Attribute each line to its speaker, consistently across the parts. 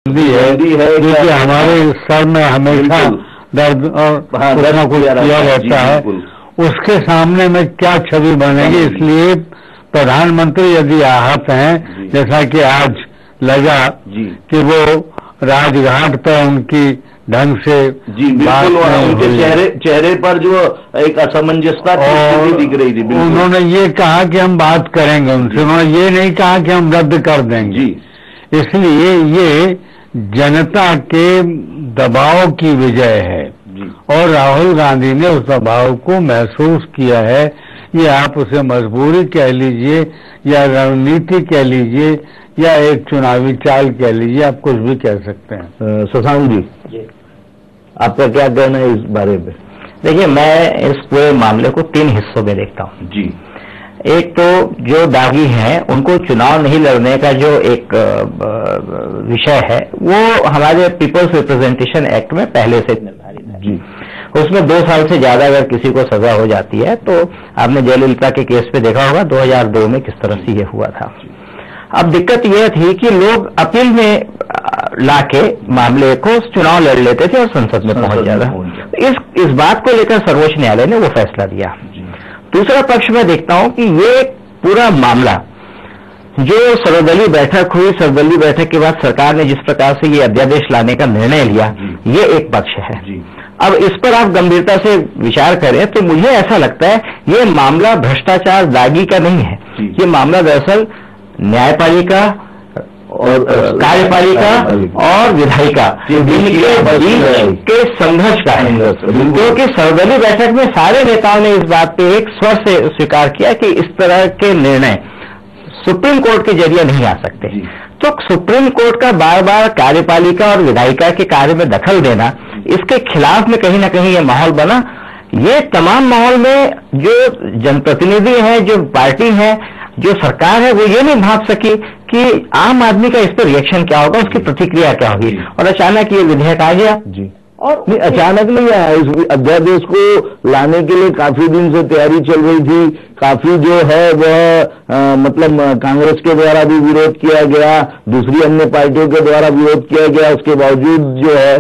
Speaker 1: है क्योंकि हमारे सर में हमेशा दर्द और कुछ न कुछ किया रहता है, उसके सामने में क्या छवि बनेगी। इसलिए प्रधानमंत्री यदि आहत हैं, जैसा कि आज लगा कि वो राजघाट पर उनकी ढंग से
Speaker 2: बिल्कुल उनके चेहरे पर जो एक असमंजसता दिख रही थी।
Speaker 1: उन्होंने ये कहा कि हम बात करेंगे उनसे, उन्होंने ये नहीं कहा कि हम रद्द कर देंगे। इसलिए ये जनता के दबाव की विजय है और राहुल गांधी ने उस दबाव को महसूस किया है। ये आप उसे मजबूरी कह लीजिए या रणनीति कह लीजिए या एक चुनावी चाल कह लीजिए, आप कुछ भी कह सकते हैं।
Speaker 2: शशांक जी, आपका क्या कहना है इस बारे में?
Speaker 3: देखिए, मैं इस पूरे मामले को 3 हिस्सों में देखता हूँ जी। एक तो जो दागी हैं उनको चुनाव नहीं लड़ने का जो एक विषय है वो हमारे पीपल्स रिप्रेजेंटेशन एक्ट में पहले से निर्धारित है जी। उसमें 2 साल से ज्यादा अगर किसी को सजा हो जाती है, तो आपने जयललिता के केस पे देखा होगा 2002 में किस तरह से ये हुआ था। अब दिक्कत यह थी कि लोग अपील में लाके मामले को चुनाव लड़ लेते थे और संसद में पहुंच जाता। इस बात को लेकर सर्वोच्च न्यायालय ने वो फैसला दिया। दूसरा पक्ष में देखता हूं कि ये पूरा मामला जो सर्वदलीय बैठक हुई, सर्वदलीय बैठक के बाद सरकार ने जिस प्रकार से ये अध्यादेश लाने का निर्णय लिया, ये एक पक्ष है। अब इस पर आप गंभीरता से विचार करें तो मुझे ऐसा लगता है ये मामला भ्रष्टाचार दागी का नहीं है। ये मामला दरअसल न्यायपालिका और कार्यपालिका और विधायिका इनके बीच के संघर्ष का है, क्योंकि सर्वदलीय बैठक में सारे नेताओं ने इस बात पे एक स्वर से स्वीकार किया कि इस तरह के निर्णय सुप्रीम कोर्ट के जरिए नहीं आ सकते। तो सुप्रीम कोर्ट का बार बार कार्यपालिका और विधायिका के कार्य में दखल देना, इसके खिलाफ में कहीं ना कहीं ये माहौल बना। ये तमाम माहौल में जो जनप्रतिनिधि हैं, जो पार्टी है, जो सरकार है, वो ये नहीं भाप सकी कि आम आदमी का इस पर रिएक्शन क्या होगा, उसकी प्रतिक्रिया क्या होगी, और अचानक ये विधेयक आ गया जी।
Speaker 2: और नहीं, अचानक नहीं आया। इस अध्यादेश को लाने के लिए काफी दिन से तैयारी चल रही थी। काफी जो है वह मतलब कांग्रेस के द्वारा भी विरोध किया गया, दूसरी अन्य पार्टियों के द्वारा विरोध किया गया। उसके बावजूद जो है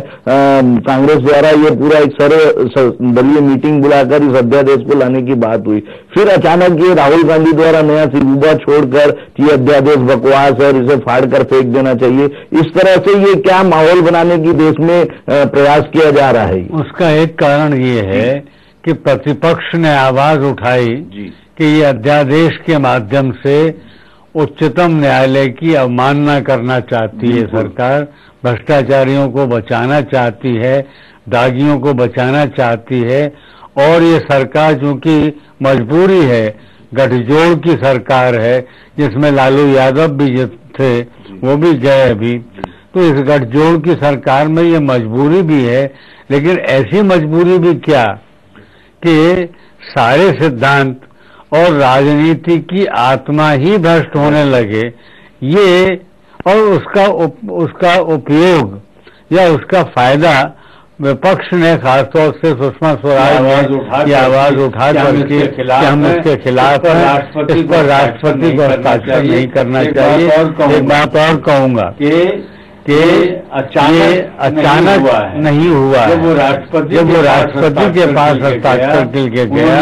Speaker 2: कांग्रेस द्वारा ये पूरा एक सर्वदलीय मीटिंग बुलाकर इस अध्यादेश को लाने की बात हुई। फिर अचानक ये राहुल गांधी द्वारा नया सिलसिला छोड़कर कि अध्यादेश बकवास और इसे फाड़ कर फेंक देना चाहिए, इस तरह से ये क्या माहौल बनाने की देश में प्रयास किया जा रहा है?
Speaker 1: उसका एक कारण ये है कि प्रतिपक्ष ने आवाज उठाई कि ये अध्यादेश के माध्यम से उच्चतम न्यायालय की अवमानना करना चाहती है सरकार, भ्रष्टाचारियों को बचाना चाहती है, दागियों को बचाना चाहती है। और ये सरकार चूंकि मजबूरी है, गठजोड़ की सरकार है जिसमें लालू यादव भी थे, वो भी गए अभी, तो इस गठजोड़ की सरकार में ये मजबूरी भी है। लेकिन ऐसी मजबूरी भी क्या कि सारे सिद्धांत और राजनीति की आत्मा ही भ्रष्ट होने लगे, ये और उसका उपयोग या उसका फायदा विपक्ष ने खासतौर से सुषमा स्वराज की आवाज उठा करके कि हम इसके खिलाफ हैं, इस पर राष्ट्रपति को हस्ताक्षर नहीं करना चाहिए। एक बात और कहूंगा कि अचानक नहीं हुआ। जब वो राष्ट्रपति के पास हस्ताक्षर के लिए गया,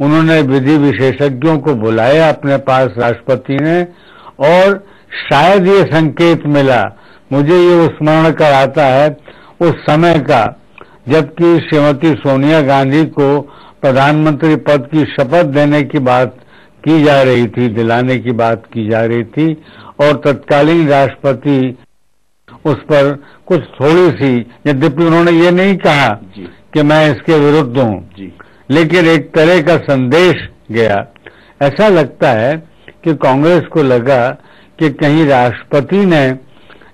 Speaker 1: उन्होंने विधि विशेषज्ञों को बुलाया अपने पास राष्ट्रपति ने, और शायद ये संकेत मिला, मुझे ये स्मरण कराता है उस समय का जबकि श्रीमती सोनिया गांधी को प्रधानमंत्री पद की शपथ देने की बात की जा रही थी, दिलाने की बात की जा रही थी, और तत्कालीन राष्ट्रपति उस पर कुछ थोड़ी सी, यद्यपि उन्होंने ये नहीं कहा कि मैं इसके विरुद्ध हूं, लेकिन एक तरह का संदेश गया। ऐसा लगता है कि कांग्रेस को लगा कि कहीं राष्ट्रपति ने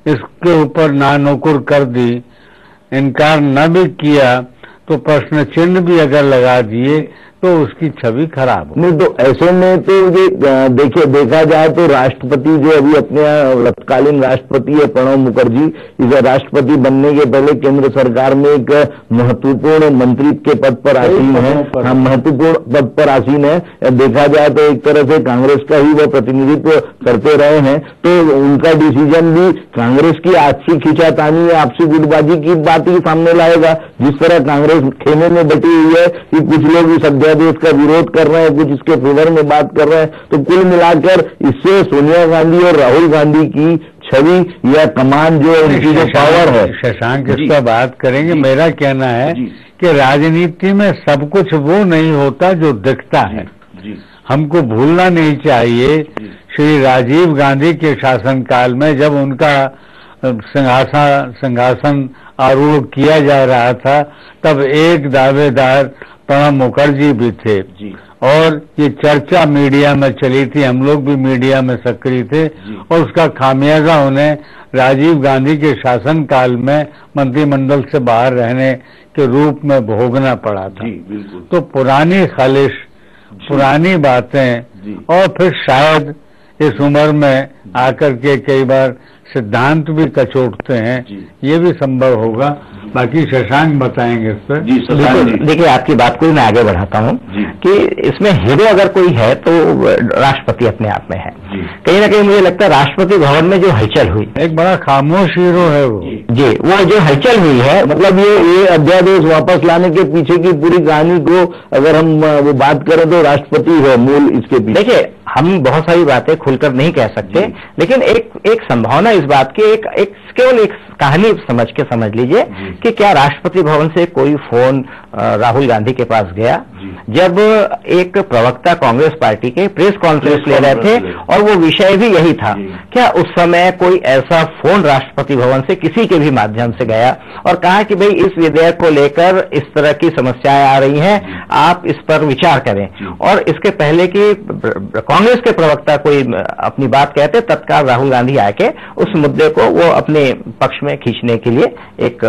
Speaker 1: इसके ऊपर नानुकुर कर दी, इनकार न भी किया, तो प्रश्न चिन्ह भी अगर लगा दिए तो उसकी छवि खराब हो।
Speaker 2: नहीं, तो ऐसे में तो ये देखा जाए तो राष्ट्रपति जो अभी अपने तत्कालीन राष्ट्रपति है प्रणब मुखर्जी, इस राष्ट्रपति बनने के पहले केंद्र सरकार में एक महत्वपूर्ण मंत्री के पद पर आसीन है। हाँ, महत्वपूर्ण पद पर आसीन है। देखा जाए तो एक तरह से कांग्रेस का ही वो प्रतिनिधित्व करते रहे हैं, तो उनका डिसीजन भी कांग्रेस की आपसी खींचातानी या आपसी गुटबाजी की बात ही सामने लाएगा। जिस तरह कांग्रेस खेमे में बटी हुई है कि कुछ लोग इस अध्यादेश का विरोध कर रहे हैं, कुछ इसके फेवर में बात कर रहे हैं, तो कुल मिलाकर इससे सोनिया गांधी और राहुल गांधी की छवि या कमान जो उनकी जो पावर है।
Speaker 1: शशांक इस पर बात करेंगे। मेरा कहना है कि राजनीति में सब कुछ वो नहीं होता जो दिखता है। हमको भूलना नहीं चाहिए श्री राजीव गांधी के शासनकाल में जब उनका सिंहासन आरूढ़ किया जा रहा था, तब एक दावेदार प्रणब मुखर्जी भी थे और ये चर्चा मीडिया में चली थी, हम लोग भी मीडिया में सक्रिय थे और उसका खामियाजा उन्हें राजीव गांधी के शासनकाल में मंत्रिमंडल से बाहर रहने के रूप में भोगना पड़ा था। तो पुरानी खालिश, पुरानी बातें और फिर शायद इस उम्र में आकर के कई बार सिद्धांत भी कचोटते हैं, ये भी संभव होगा। बाकी शशांक बताएंगे इस पर।
Speaker 3: देखिए, आपकी बात को मैं आगे बढ़ाता हूँ कि इसमें हीरो अगर कोई है तो राष्ट्रपति अपने आप में है। कहीं ना कहीं मुझे लगता है राष्ट्रपति भवन में जो हलचल हुई,
Speaker 1: एक बड़ा खामोश हीरो है वो।
Speaker 3: जी, वो जो हलचल हुई है,
Speaker 2: मतलब ये अध्यादेश वापस लाने के पीछे की पूरी कहानी को अगर हम वो बात करें तो राष्ट्रपति है मूल इसके पीछे।
Speaker 3: देखिए, हम बहुत सारी बातें खुलकर नहीं कह सकते, लेकिन एक संभावना इस बात की, केवल एक कहानी समझ लीजिए कि क्या राष्ट्रपति भवन से कोई फोन राहुल गांधी के पास गया जब एक प्रवक्ता कांग्रेस पार्टी के प्रेस कॉन्फ्रेंस ले रहे थे और वो विषय भी यही था। क्या उस समय कोई ऐसा फोन राष्ट्रपति भवन से किसी के भी माध्यम से गया और कहा कि भाई इस विधेयक को लेकर इस तरह की समस्याएं आ रही हैं, आप इस पर विचार करें? और इसके पहले कि कांग्रेस के प्रवक्ता कोई अपनी बात कहते, तत्काल राहुल गांधी आके उस मुद्दे को वो अपने पक्ष में खींचने के लिए एक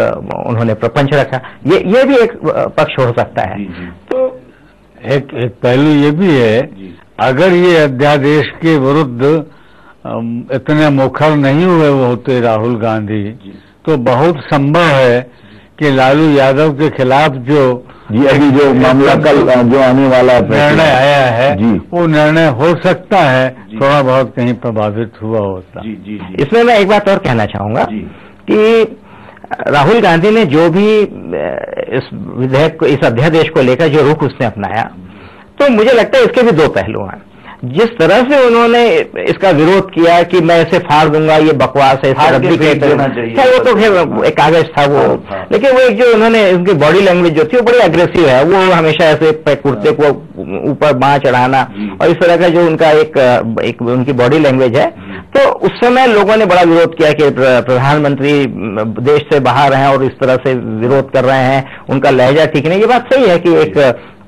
Speaker 3: उन्होंने प्रपंच रखा। ये भी एक पक्ष हो सकता है।
Speaker 1: तो एक पहलू ये भी है, अगर ये अध्यादेश के विरुद्ध इतने मुखर नहीं हुए होते राहुल गांधी, तो बहुत संभव है कि लालू यादव के खिलाफ जो
Speaker 2: अभी जो मामला कल जो आने वाला
Speaker 1: निर्णय आया है, वो निर्णय हो सकता है थोड़ा बहुत कहीं प्रभावित हुआ होता।
Speaker 3: इसमें मैं एक बात और कहना चाहूंगा कि राहुल गांधी ने जो भी इस विधेयक को, इस अध्यादेश को लेकर जो रुख उसने अपनाया, तो मुझे लगता है इसके भी दो पहलू हैं। जिस तरह से उन्होंने इसका विरोध किया कि मैं इसे फाड़ दूंगा, ये बकवास है, इसे रद्दी देना चाहिए, वो तो फिर एक कागज था वो। लेकिन वो एक जो उन्होंने उनकी बॉडी लैंग्वेज जो थी वो बड़ी अग्रेसिव है, वो हमेशा ऐसे कुर्ते को ऊपर बांह चढ़ाना और इस तरह का जो उनका एक उनकी बॉडी लैंग्वेज है। तो उस समय लोगों ने बड़ा विरोध किया कि प्रधानमंत्री देश से बाहर हैं और इस तरह से विरोध कर रहे हैं, उनका लहजा ठीक नहीं। ये बात सही है कि एक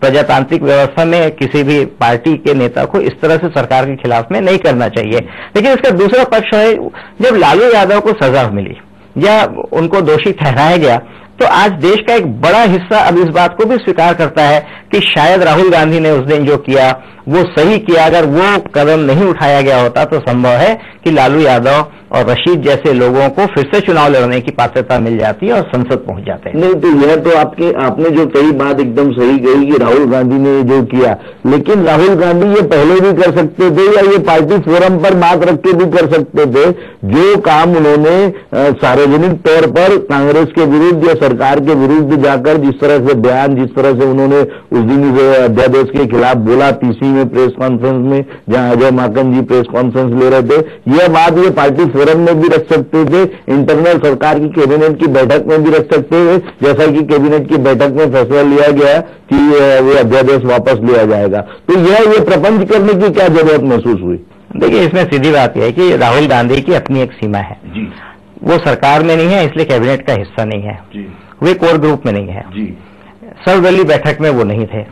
Speaker 3: प्रजातांत्रिक व्यवस्था में किसी भी पार्टी के नेता को इस तरह से सरकार के खिलाफ में नहीं करना चाहिए। लेकिन इसका दूसरा पक्ष है, जब लालू यादव को सजा मिली या उनको दोषी ठहराया गया, तो आज देश का एक बड़ा हिस्सा अब इस बात को भी स्वीकार करता है कि शायद राहुल गांधी ने उस दिन जो किया वो सही किया। अगर वो कदम नहीं उठाया गया होता तो संभव है कि लालू यादव और रशीद जैसे लोगों को फिर से चुनाव लड़ने की पात्रता मिल जाती है और संसद पहुंच जाते हैं।
Speaker 2: नहीं, तो यह तो आपने जो कही बात एकदम सही कही कि राहुल गांधी ने जो किया, लेकिन राहुल गांधी ये पहले भी कर सकते थे या ये पार्टी फोरम पर बात रख के भी कर सकते थे। जो काम उन्होंने सार्वजनिक तौर पर कांग्रेस के विरुद्ध या सरकार के विरुद्ध जाकर जिस तरह से बयान, जिस तरह से उन्होंने उस दिन अध्यादेश के खिलाफ बोला तीसरी में प्रेस कॉन्फ्रेंस में, जहां अजय माकन जी प्रेस कॉन्फ्रेंस ले रहे थे, यह बात ये पार्टी फोरम में भी रख सकते थे, इंटरनल सरकार की कैबिनेट की बैठक में भी रख सकते थे, जैसा कि कैबिनेट की बैठक में फैसला लिया गया कि वो अध्यादेश वापस लिया जाएगा। तो ये प्रपंच करने की क्या जरूरत महसूस हुई?
Speaker 3: देखिए, इसमें सीधी बात यह है कि राहुल गांधी की अपनी एक सीमा है। वो सरकार में नहीं है, इसलिए कैबिनेट का हिस्सा नहीं है, वे कोर ग्रुप में नहीं है, सर्वदलीय बैठक में वो नहीं थे।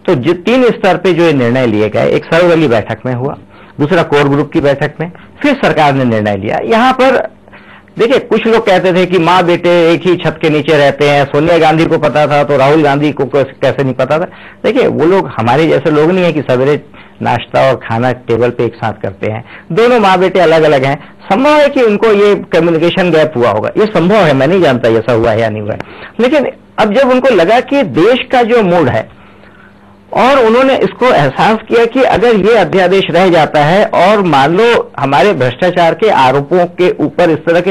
Speaker 3: तो जो 3 स्तर पे जो निर्णय लिए गए, एक सर्वदलीय बैठक में हुआ, दूसरा कोर ग्रुप की बैठक में, फिर सरकार ने निर्णय लिया। यहाँ पर देखिए, कुछ लोग कहते थे कि माँ बेटे एक ही छत के नीचे रहते हैं, सोनिया गांधी को पता था तो राहुल गांधी को कैसे नहीं पता था। देखिए, वो लोग हमारे जैसे लोग नहीं है कि सवेरे नाश्ता और खाना टेबल पे एक साथ करते हैं। दोनों माँ बेटे अलग अलग हैं। संभव है कि उनको ये कम्युनिकेशन गैप हुआ होगा, ये संभव है, मैं नहीं जानता ऐसा हुआ है या नहीं हुआ है। लेकिन अब जब उनको लगा कि देश का जो मूड है और उन्होंने इसको एहसास किया कि अगर ये अध्यादेश रह जाता है और मान लो हमारे भ्रष्टाचार के आरोपों के ऊपर इस तरह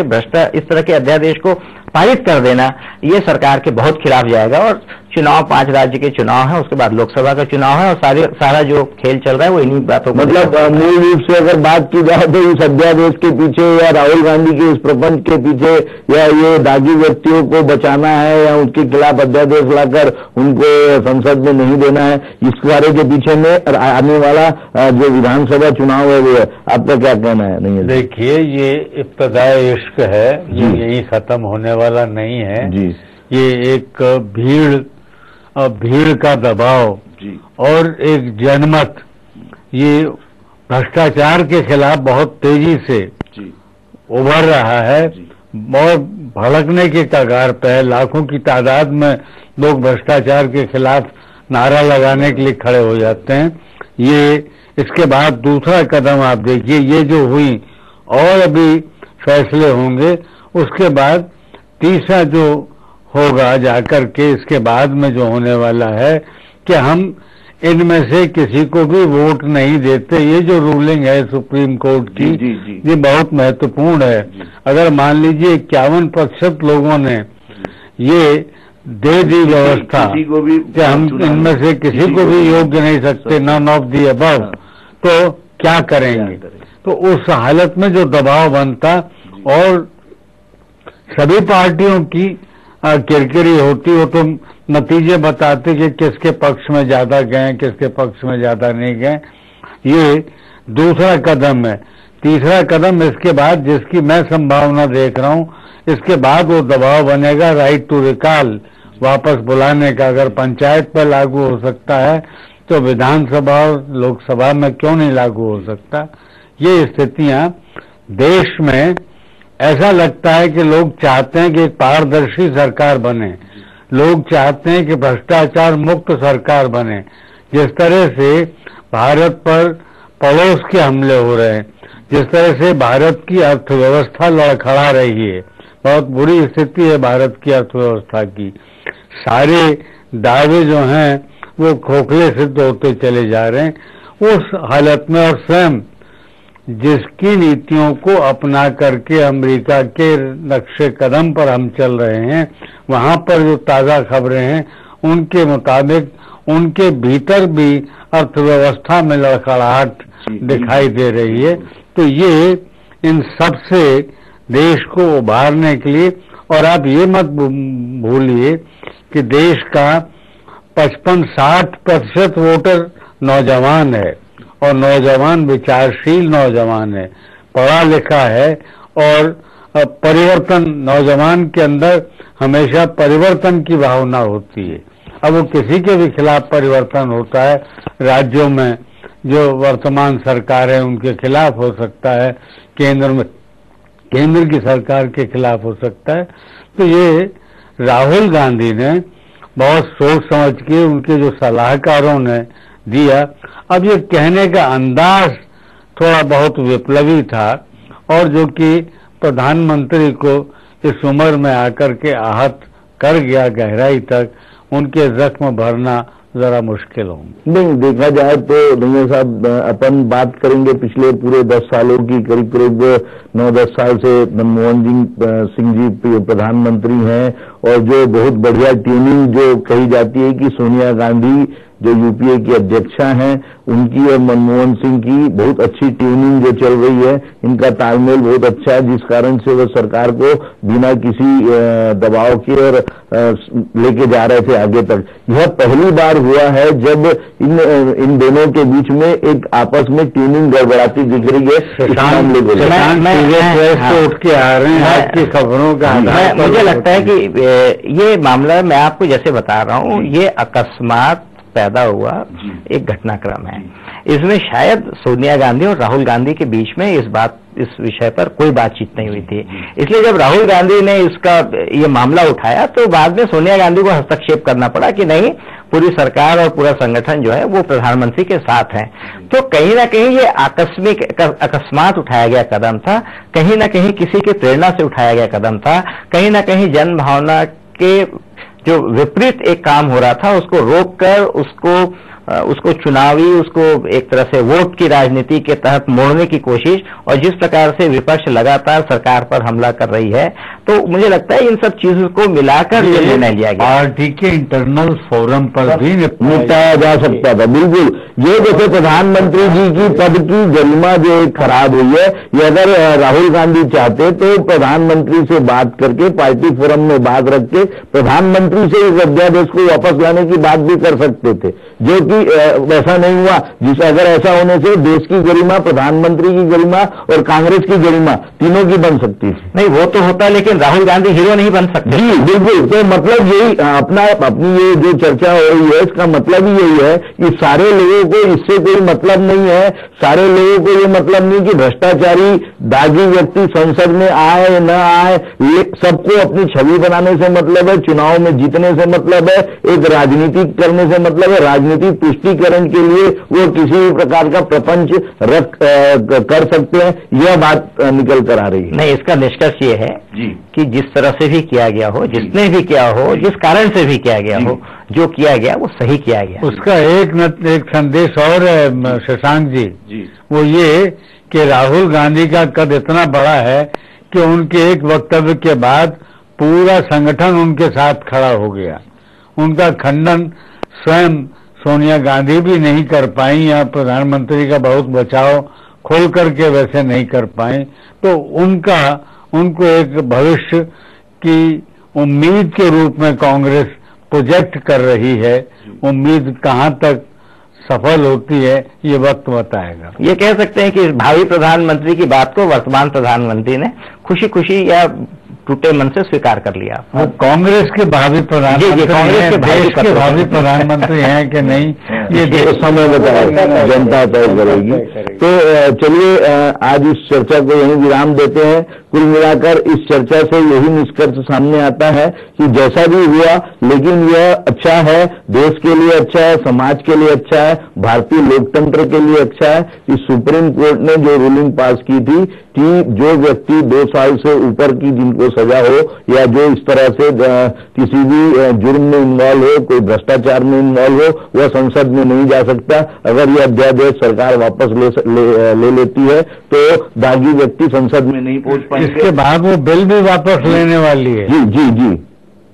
Speaker 3: के अध्यादेश को पारित कर देना, ये सरकार के बहुत खिलाफ जाएगा और चुनाव 5 राज्य के चुनाव है, उसके बाद लोकसभा का चुनाव है और सारा जो खेल चल रहा है वो इन्हीं बातों को,
Speaker 2: मतलब मूल रूप से अगर बात की जाए तो इस अध्यादेश के पीछे या राहुल गांधी के इस प्रपंच के पीछे या ये दागी व्यक्तियों को बचाना है या उनके खिलाफ अध्यादेश लाकर उनको संसद में नहीं देना है, इस कार्य के पीछे में आने वाला जो विधानसभा चुनाव है वो है। आपका क्या कहना है? नहीं,
Speaker 1: देखिए, ये इब्तदाई इश्क है, ये यही खत्म होने वाला नहीं है जी। ये एक भीड़ का दबाव जी और एक जनमत, ये भ्रष्टाचार के खिलाफ बहुत तेजी से जी उभर रहा है और भड़कने के कगार पे है। लाखों की तादाद में लोग भ्रष्टाचार के खिलाफ नारा लगाने के लिए खड़े हो जाते हैं। ये इसके बाद दूसरा कदम आप देखिए, ये जो हुई और अभी फैसले होंगे, उसके बाद तीसरा जो होगा जाकर के, इसके बाद में जो होने वाला है कि हम इनमें से किसी को भी वोट नहीं देते। ये जो रूलिंग है सुप्रीम कोर्ट की जी, ये बहुत महत्वपूर्ण है। अगर मान लीजिए 51% लोगों ने ये दे दी व्यवस्था कि हम इनमें से किसी को भी योग्य नहीं सकते, नन ऑफ दी अबव, तो क्या करेंगे? तो उस हालत में जो दबाव बनता और सभी पार्टियों की किरकिरी होती, वो तो नतीजे बताते कि किसके पक्ष में ज्यादा गए, किसके पक्ष में ज्यादा नहीं गए। ये दूसरा कदम है। तीसरा कदम इसके बाद जिसकी मैं संभावना देख रहा हूं, इसके बाद वो दबाव बनेगा राइट टू रिकॉल, वापस बुलाने का। अगर पंचायत पर लागू हो सकता है तो विधानसभा और लोकसभा में क्यों नहीं लागू हो सकता? ये स्थितियां देश में, ऐसा लगता है कि लोग चाहते हैं कि एक पारदर्शी सरकार बने, लोग चाहते हैं कि भ्रष्टाचार मुक्त सरकार बने। जिस तरह से भारत पर पड़ोस के हमले हो रहे हैं, जिस तरह से भारत की अर्थव्यवस्था लड़खड़ा रही है, बहुत बुरी स्थिति है भारत की अर्थव्यवस्था की। सारे दावे जो हैं वो खोखले सिद्ध होते चले जा रहे हैं। उस हालत में और स्वयं जिसकी नीतियों को अपना करके अमेरिका के नक्शे कदम पर हम चल रहे हैं, वहां पर जो ताजा खबरें हैं उनके मुताबिक उनके भीतर भी अर्थव्यवस्था में लड़खड़ाहट दिखाई दे रही है। तो ये इन सब से देश को उभारने के लिए, और आप ये मत भूलिए कि देश का 55-60% वोटर नौजवान है और नौजवान विचारशील नौजवान है, पढ़ा लिखा है और परिवर्तन, नौजवान के अंदर हमेशा परिवर्तन की भावना होती है। अब वो किसी के भी खिलाफ परिवर्तन होता है, राज्यों में जो वर्तमान सरकार है उनके खिलाफ हो सकता है, केंद्र की सरकार के खिलाफ हो सकता है। तो ये राहुल गांधी ने बहुत सोच समझ के, उनके जो सलाहकारों ने दिया। अब ये कहने का अंदाज थोड़ा बहुत विप्लवी था और जो कि प्रधानमंत्री को इस उम्र में आकर के आहत कर गया गहराई तक, उनके जख्म भरना जरा मुश्किल होंगे।
Speaker 2: नहीं, देखा जाए तो दंगे साहब, अपन बात करेंगे पिछले पूरे 10 सालों की, करीब 9-10 साल से मनमोहन सिंह जी प्रधानमंत्री हैं और जो बहुत बढ़िया ट्यूनिंग जो कही जाती है कि सोनिया गांधी जो यूपीए की अध्यक्षा हैं, उनकी और मनमोहन सिंह की बहुत अच्छी ट्यूनिंग जो चल रही है, इनका तालमेल बहुत अच्छा है, जिस कारण से वो सरकार को बिना किसी दबाव के और लेके जा रहे थे आगे तक। यह पहली बार हुआ है जब इन दोनों के बीच में एक आपस में ट्यूनिंग गड़बड़ाती दिख रही है।
Speaker 1: उठ के आ रहे हैं आपकी खबरों का।
Speaker 3: मुझे लगता है कि ये मामला, मैं आपको जैसे बता रहा हूँ, ये अकस्मात पैदा हुआ एक घटनाक्रम है। इसमें शायद सोनिया गांधी और राहुल गांधी के बीच में इस विषय पर कोई बातचीत नहीं हुई थी। इसलिए जब राहुल गांधी ने ये मामला उठाया तो बाद में सोनिया गांधी को हस्तक्षेप करना पड़ा कि नहीं, पूरी सरकार और पूरा संगठन जो है वो प्रधानमंत्री के साथ है। तो कहीं ना कहीं ये अकस्मात उठाया गया कदम था, कहीं ना कहीं किसी की प्रेरणा से उठाया गया कदम था, कहीं ना कहीं जन भावना के जो विपरीत एक काम हो रहा था उसको रोककर उसको चुनावी, उसको एक तरह से वोट की राजनीति के तहत मोड़ने की कोशिश, और जिस प्रकार से विपक्ष लगातार सरकार पर हमला कर रही है, तो मुझे लगता है इन सब चीजों को मिलाकर ये निर्णय लिया गया।
Speaker 1: पार्टी के इंटरनल फोरम पर भी
Speaker 2: निपटाया जा सकता था। बिल्कुल, ये जैसे प्रधानमंत्री जी की पद की गरिमा जो खराब हुई है, ये अगर राहुल गांधी चाहते तो प्रधानमंत्री से बात करके, पार्टी फोरम में बात रख के प्रधानमंत्री से इस अध्यादेश को वापस लाने की बात भी कर सकते थे, जो कि वैसा नहीं हुआ। अगर ऐसा होने से देश की गरिमा, प्रधानमंत्री की गरिमा और कांग्रेस की गरिमा तीनों की बन सकती थी।
Speaker 3: नहीं, वो तो होता, लेकिन राहुल गांधी हीरो नहीं बन सकते।
Speaker 2: जी बिल्कुल, तो मतलब यही अपनी ये जो चर्चा हो रही है, इसका मतलब ही यही है कि सारे लोगों को इससे कोई मतलब नहीं है। सारे लोगों को ये मतलब नहीं कि भ्रष्टाचारी दागी व्यक्ति संसद में आए न आए, सबको अपनी छवि बनाने से मतलब है, चुनाव में जीतने से मतलब है, एक राजनीति करने से मतलब है। राजनीति पुष्टिकरण के लिए वो किसी भी प्रकार का प्रपंच कर सकते हैं, यह बात निकल कर आ रही है।
Speaker 3: नहीं, इसका निष्कर्ष ये है कि जिस तरह से भी किया गया हो, जिसने भी किया हो, जिस कारण से भी किया गया हो, जो किया गया वो सही किया गया।
Speaker 1: उसका एक संदेश और है शशांक जी, वो ये कि राहुल गांधी का कद इतना बड़ा है कि उनके एक वक्तव्य के बाद पूरा संगठन उनके साथ खड़ा हो गया। उनका खंडन स्वयं सोनिया गांधी भी नहीं कर पाई, या प्रधानमंत्री का बहुत बचाव खोल करके वैसे नहीं कर पाए, तो उनको एक भविष्य की उम्मीद के रूप में कांग्रेस प्रोजेक्ट कर रही है। उम्मीद कहां तक सफल होती है ये वक्त बताएगा।
Speaker 3: ये कह सकते हैं कि भावी प्रधानमंत्री की बात को वर्तमान प्रधानमंत्री ने खुशी खुशी या टूटे मन से स्वीकार कर लिया।
Speaker 1: वो कांग्रेस के भावी प्रधानमंत्री, कांग्रेस के भावी प्रधानमंत्री हैं कि नहीं, ये
Speaker 2: समय बताएगा, जनता तय करेगी। तो चलिए आज इस चर्चा को यहीं विराम देते हैं। कुल मिलाकर इस चर्चा से यही निष्कर्ष सामने आता है कि जैसा भी हुआ, लेकिन यह अच्छा है, देश के लिए अच्छा है, समाज के लिए अच्छा है, भारतीय लोकतंत्र के लिए अच्छा है कि सुप्रीम कोर्ट ने जो रूलिंग पास की थी कि जो व्यक्ति 2 साल से ऊपर की जिनको सजा हो, या जो इस तरह से किसी भी जुर्म में इन्वॉल्व हो, कोई भ्रष्टाचार में इन्वॉल्व हो, वह संसद में नहीं जा सकता। अगर यह अध्यादेश सरकार वापस ले लेती है तो दागी व्यक्ति संसद में नहीं पहुंच पाएंगे।
Speaker 1: इसके बाद वो बिल भी वापस लेने वाली है।
Speaker 2: जी जी जी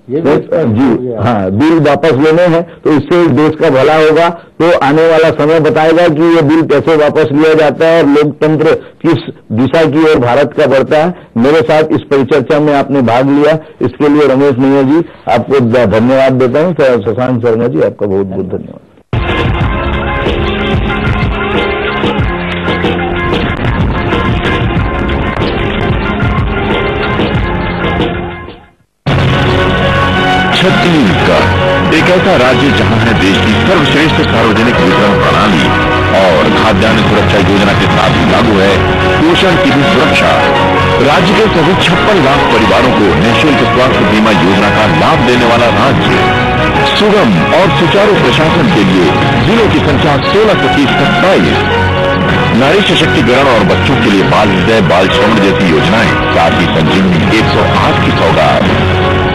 Speaker 2: जी हाँ, बिल वापस लेने हैं, तो इससे देश का भला होगा। तो आने वाला समय बताएगा कि ये बिल कैसे वापस लिया जाता है और लोकतंत्र किस दिशा की ओर भारत का बढ़ता है। मेरे साथ इस परिचर्चा में आपने भाग लिया, इसके लिए रमेश नैया जी आपको धन्यवाद देता हूँ। शशांक शर्मा जी आपका बहुत बहुत धन्यवाद।
Speaker 4: छत्तीसगढ़ एक ऐसा राज्य जहां है देश की सर्वश्रेष्ठ सार्वजनिक वितरण प्रणाली और खाद्यान्न सुरक्षा योजना के साथ ही लागू है पोषण की भी सुरक्षा। राज्य के सभी 56 लाख परिवारों को निःशुल्क स्वास्थ्य बीमा योजना का लाभ देने वाला राज्य। सुगम और सुचारू प्रशासन के लिए जिलों की संख्या 16 से 27। नारी सशक्तिकरण और बच्चों के लिए बाल हृदय, बाल श्रवण जैसी योजनाएं, साथ ही संजीवनी 108 की सौगात।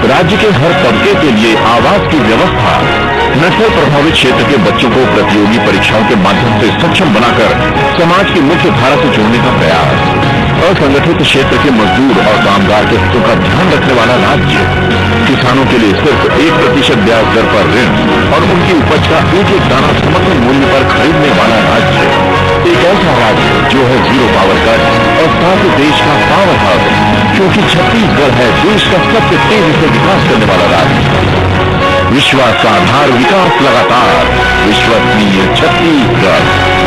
Speaker 4: राज्य के हर तबके के लिए आवास की व्यवस्था। नक्सल प्रभावित क्षेत्र के बच्चों को प्रतियोगी परीक्षाओं के माध्यम से सक्षम बनाकर समाज की मुख्य धारा से जोड़ने का प्रयास। असंगठित क्षेत्र के मजदूर और कामगार के हितों का ध्यान रखने वाला राज्य। किसानों के लिए सिर्फ 1% ब्याज दर पर ऋण और उनकी उपज का एक दाना समर्थन मूल्य पर खरीदने वाला राज्य। एक ऐसा राज्य जो है जीरो पावर कट और साथ ही देश का पावर हाउस, क्योंकि छत्तीसगढ़ है देश का सबसे तेजी से विकास करने वाला राज्य। विश्वास का आधार, विकास लगातार, विश्वसनीय छत्तीसगढ़।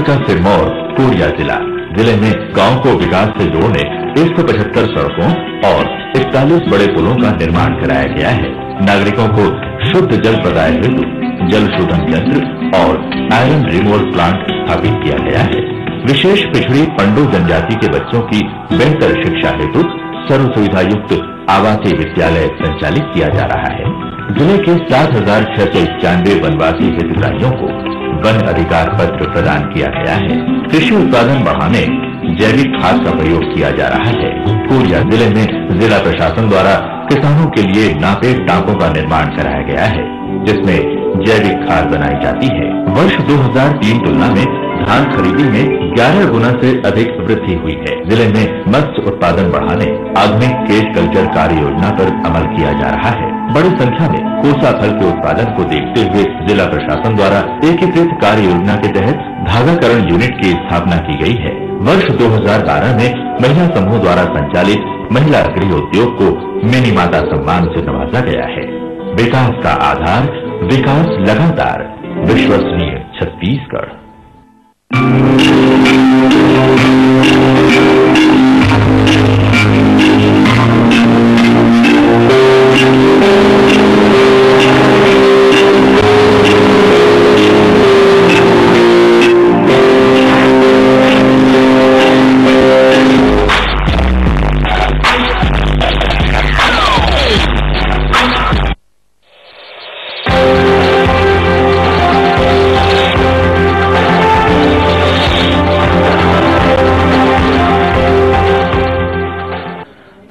Speaker 4: का सिरमौर कोरिया जिले में गांव को विकास से जोड़ने 175 सड़कों और 41 बड़े पुलों का निर्माण कराया गया है। नागरिकों को शुद्ध जल प्रदाय हेतु जल शोधन यंत्र और आयरन रिमूवल प्लांट स्थापित किया गया है। विशेष पिछड़ी पंडो जनजाति के बच्चों की बेहतर शिक्षा हेतु सर्व सुविधा युक्त आवासीय विद्यालय संचालित किया जा रहा है। जिले के 7,691 वनवासी हितग्राहियों को वन अधिकार पत्र प्रदान किया गया है। कृषि उत्पादन बढ़ाने जैविक खाद का प्रयोग किया जा रहा है। कोरिया जिले में जिला प्रशासन द्वारा किसानों के लिए नापेड टांकों का निर्माण कराया गया है, जिसमें जैविक खाद बनाई जाती है। वर्ष 2003 तुलना में धान खरीदी में 11 गुना से अधिक वृद्धि हुई है। जिले में मत्स्य उत्पादन बढ़ाने आधुनिक केश कल्चर कार्य योजना पर अमल किया जा रहा है। बड़ी संख्या में कोसा फल के उत्पादन को देखते हुए जिला प्रशासन द्वारा एकीकृत कार्य योजना के तहत धागाकरण यूनिट की स्थापना की गई है। वर्ष 2012 में महिला समूह द्वारा संचालित महिला गृह उद्योग को मिनी माता सम्मान से नवाजा गया है। विकास का आधार, विकास लगातार, विश्वसनीय छत्तीसगढ़।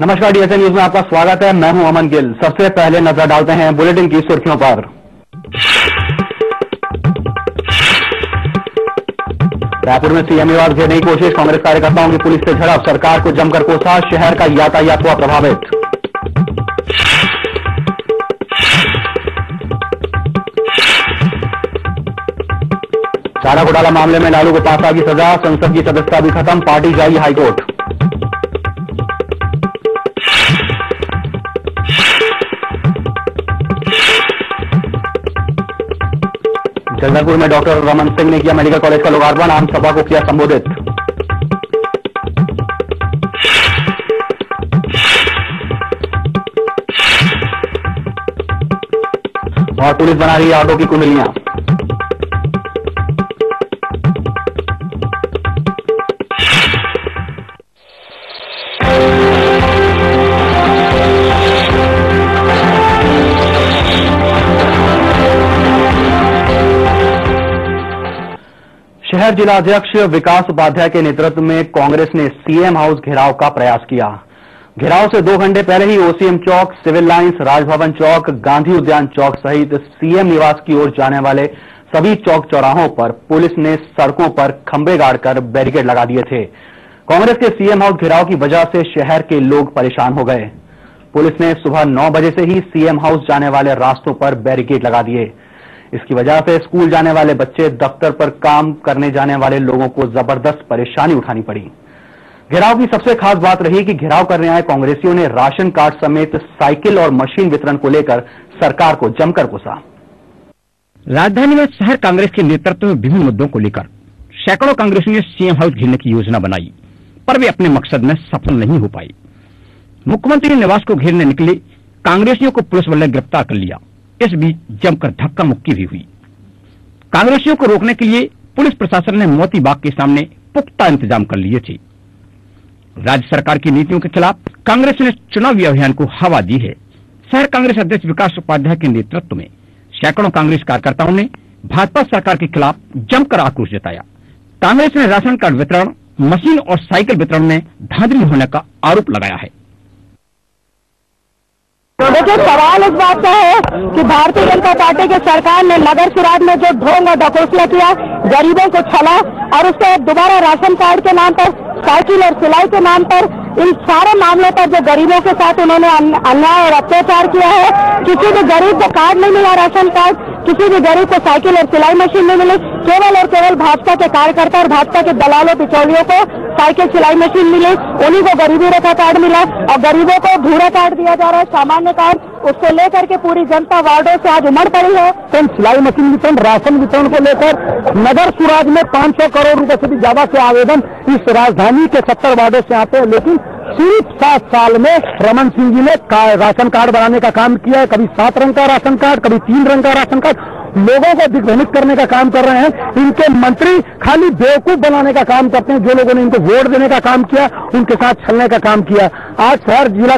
Speaker 5: नमस्कार, डीएसएन न्यूज में आपका स्वागत है। मैं हूं अमन गिल। सबसे पहले नजर डालते हैं बुलेटिन की सुर्खियों पर। रायपुर में सीएम निवास घेरने की कोशिश, कांग्रेस कार्यकर्ताओं की पुलिस से झड़प, सरकार को जमकर कोसा, शहर का यातायात हुआ प्रभावित। चारा घोटाला मामले में लालू को 5 साल की सजा, संसद की सदस्यता भी खत्म, पार्टी जाएगी हाईकोर्ट। जगदलपुर में डॉक्टर रमन सिंह ने किया मेडिकल कॉलेज का लोकार्पण, आम सभा को किया संबोधित। और पुलिस बना रही है ऑटो की कुंडलियां। शहर जिलाध्यक्ष विकास उपाध्याय के नेतृत्व में कांग्रेस ने सीएम हाउस घेराव का प्रयास किया। घेराव से 2 घंटे पहले ही ओसीएम चौक, सिविल लाइंस, राजभवन चौक, गांधी उद्यान चौक सहित सीएम निवास की ओर जाने वाले सभी चौक चौराहों पर पुलिस ने सड़कों पर खंभे गाड़कर बैरिकेड लगा दिए थे। कांग्रेस के सीएम हाउस घेराव की वजह से शहर के लोग परेशान हो गए। पुलिस ने सुबह 9 बजे से ही सीएम हाउस जाने वाले रास्तों पर बैरिकेड लगा दिए। इसकी वजह से स्कूल जाने वाले बच्चे, दफ्तर पर काम करने जाने वाले लोगों को जबरदस्त परेशानी उठानी पड़ी। घेराव की सबसे खास बात रही कि घेराव करने आए कांग्रेसियों ने राशन कार्ड समेत साइकिल और मशीन वितरण को लेकर सरकार को जमकर कोसा।
Speaker 6: राजधानी में शहर कांग्रेस के नेतृत्व में विभिन्न मुद्दों को लेकर सैकड़ों कांग्रेसियों ने सीएम हाउस घेरने की योजना बनाई, पर वे अपने मकसद में सफल नहीं हो पाई। मुख्यमंत्री निवास को घेरने निकले कांग्रेसियों को पुलिस बल ने गिरफ्तार कर लिया। इस बीच जमकर धक्का मुक्की भी हुई। कांग्रेसियों को रोकने के लिए पुलिस प्रशासन ने मोती बाग के सामने पुख्ता इंतजाम कर लिए थे। राज्य सरकार की नीतियों के खिलाफ कांग्रेस ने चुनावी अभियान को हवा दी है। शहर कांग्रेस अध्यक्ष विकास उपाध्याय के नेतृत्व में सैकड़ों कांग्रेस कार्यकर्ताओं ने भाजपा सरकार के खिलाफ जमकर आक्रोश जताया। कांग्रेस ने राशन कार्ड वितरण, मशीन और साइकिल वितरण में धांधली होने का आरोप लगाया है।
Speaker 7: तो देखिए, सवाल इस बात का है कि भारतीय जनता पार्टी की सरकार ने नगर सुराज में जो ढोंग और डकैतियां किया, गरीबों को छला और उसके दोबारा राशन कार्ड के नाम पर, साइकिल और सिलाई के नाम पर, इन सारे मामलों पर जो गरीबों के साथ उन्होंने अन्याय और अत्याचार किया है। किसी भी गरीब को कार्ड नहीं मिला, राशन कार्ड, किसी भी गरीब को साइकिल और सिलाई मशीन नहीं मिली। केवल और केवल भाजपा के कार्यकर्ता और भाजपा के दलालों बिचौलियों को साइकिल सिलाई मशीन मिली, उन्हीं को गरीबी रेखा कार्ड मिला और गरीबों को भूरा कार्ड दिया जा रहा है, सामान्य कार्ड। उसको लेकर के पूरी जनता वार्डों से आज उमड़ पड़ी है। सिलाई मशीन वितरण, राशन वितरण को लेकर नगर सुराज में 500 करोड़ रुपए से भी ज्यादा से आवेदन इस राजधानी के 70 वार्डों से आते हैं, लेकिन सिर्फ 7 साल में रमन सिंह जी ने राशन कार्ड बनाने का काम किया है। कभी 7 रंग का राशन कार्ड, कभी 3 रंग का राशन कार्ड, लोगों को दिग्भ्रमित करने का काम कर रहे हैं। इनके मंत्री खाली बेवकूफ बनाने का काम करते हैं। जो लोगों ने इनको वोट देने का काम किया, उनके साथ छलने का काम किया। आज शहर जिला